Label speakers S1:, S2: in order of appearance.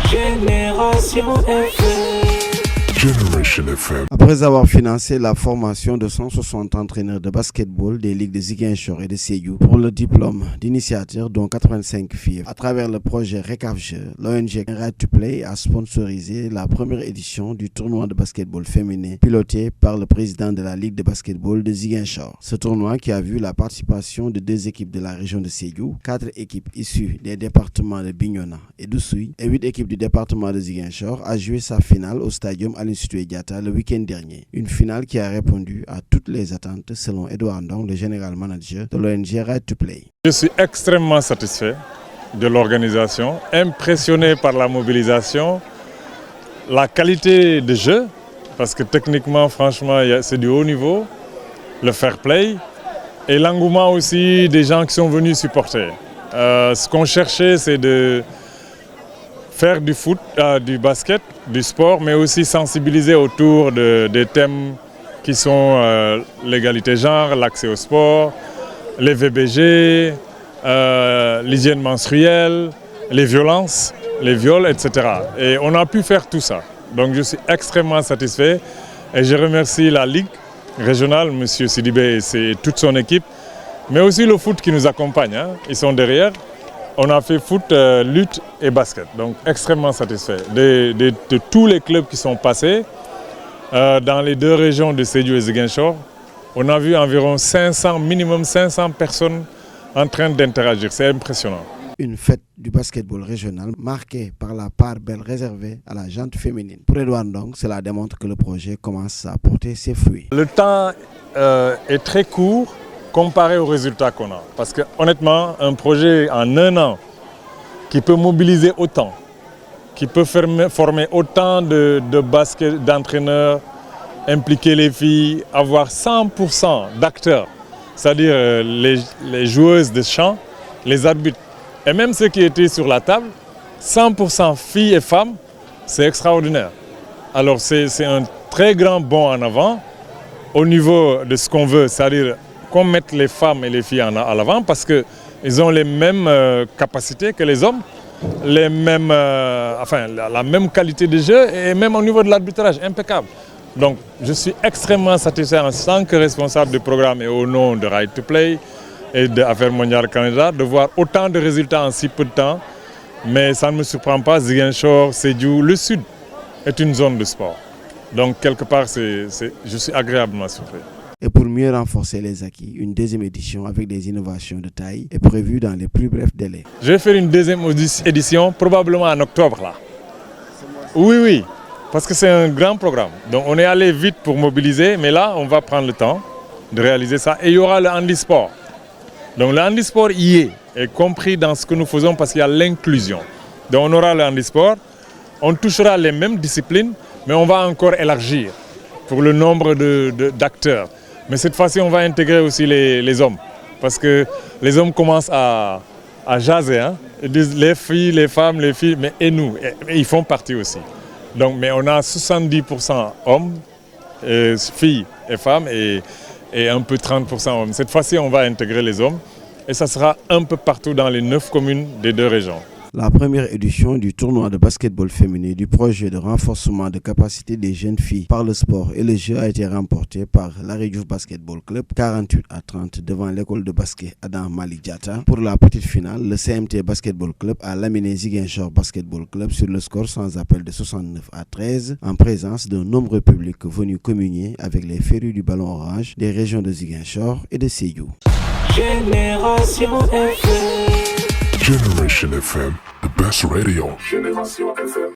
S1: Génération FM.
S2: Generation FM.
S3: Après avoir financé la formation de 160 entraîneurs de basketball des ligues de Ziguinchor et de Sédhiou pour le diplôme d'initiateur, dont 85 filles, à travers le projet RECAFJE, l'ONG Right to Play a sponsorisé la première édition du tournoi de basketball féminin piloté par le président de la ligue de basketball de Ziguinchor. Ce tournoi, qui a vu la participation de 2 équipes de la région de Sédhiou, 4 équipes issues des départements de Bignona et d'Oussouye et 8 équipes du département de Ziguinchor, a joué sa finale au stadium Aline Sitoé Diatta le week-end dernier. Une finale qui a répondu à toutes les attentes selon Edouard Ndong, le général manager de l'ONG Right to Play.
S4: Je suis extrêmement satisfait de l'organisation, impressionné par la mobilisation, la qualité de jeu, parce que techniquement, franchement, c'est du haut niveau, le fair play et l'engouement aussi des gens qui sont venus supporter. Ce qu'on cherchait, c'est de faire du foot, du basket, du sport, mais aussi sensibiliser autour des thèmes qui sont l'égalité genre, l'accès au sport, les VBG, l'hygiène menstruelle, les violences, les viols, etc. Et on a pu faire tout ça. Donc je suis extrêmement satisfait et je remercie la Ligue régionale, M. Sidibé et toute son équipe, mais aussi le foot qui nous accompagne. Ils sont derrière. On a fait foot, lutte et basket, donc extrêmement satisfait de tous les clubs qui sont passés dans les 2 régions de Sédhiou et Ziguinchor. On a vu environ minimum 500 personnes en train d'interagir, c'est impressionnant.
S3: Une fête du basketball régional marquée par la part belle réservée à la gente féminine. Pour Edouard Ndong, cela démontre que le projet commence à porter ses fruits.
S4: Le temps est très court comparé aux résultats qu'on a. Parce que honnêtement, un projet en 1 an qui peut mobiliser autant, qui peut former autant d'entraîneurs, impliquer les filles, avoir 100% d'acteurs, c'est-à-dire les joueuses de chant, les arbitres, et même ceux qui étaient sur la table, 100% filles et femmes, c'est extraordinaire. Alors c'est un très grand bond en avant au niveau de ce qu'on veut, c'est-à-dire qu'on mette les femmes et les filles à l'avant parce qu'ils ont les mêmes capacités que les hommes, la même qualité de jeu et même au niveau de l'arbitrage, impeccable. Donc je suis extrêmement satisfait en tant que responsable du programme et au nom de Right to Play et d'Affaires mondiales Canada de voir autant de résultats en si peu de temps. Mais ça ne me surprend pas, Ziguinchor, Sédhiou, le Sud est une zone de sport. Donc quelque part, je suis agréablement surpris.
S3: Et pour mieux renforcer les acquis, une 2e édition avec des innovations de taille est prévue dans les plus brefs délais.
S4: Je vais faire une 2e édition probablement en octobre là. Oui, parce que c'est un grand programme. Donc on est allé vite pour mobiliser, mais là on va prendre le temps de réaliser ça. Et il y aura le handisport. Donc le handisport y est compris dans ce que nous faisons parce qu'il y a l'inclusion. Donc on aura le handisport, on touchera les mêmes disciplines, mais on va encore élargir pour le nombre d'acteurs. Mais cette fois-ci, on va intégrer aussi les hommes. Parce que les hommes commencent à jaser. Ils disent les filles, les femmes, les filles, et nous. Et ils font partie aussi. Donc, mais on a 70% hommes, filles et femmes, et un peu 30% hommes. Cette fois-ci, on va intégrer les hommes. Et ça sera un peu partout dans les 9 communes des 2 régions.
S3: La première édition du tournoi de basketball féminin du projet de renforcement de capacité des jeunes filles par le sport et le jeu a été remportée par Larry Diouf Basketball Club 48-30 devant l'école de basket Adam Malik Diatta. Pour la petite finale, le CMT Basketball Club a laminé Ziguinchor Basketball Club sur le score sans appel de 69-13 en présence d'un nombreux public venu communier avec les férus du ballon orange des régions de Ziguinchor et de Sédhiou.
S1: Génération FM.
S2: Generation FM, the best radio.
S1: Génération FM.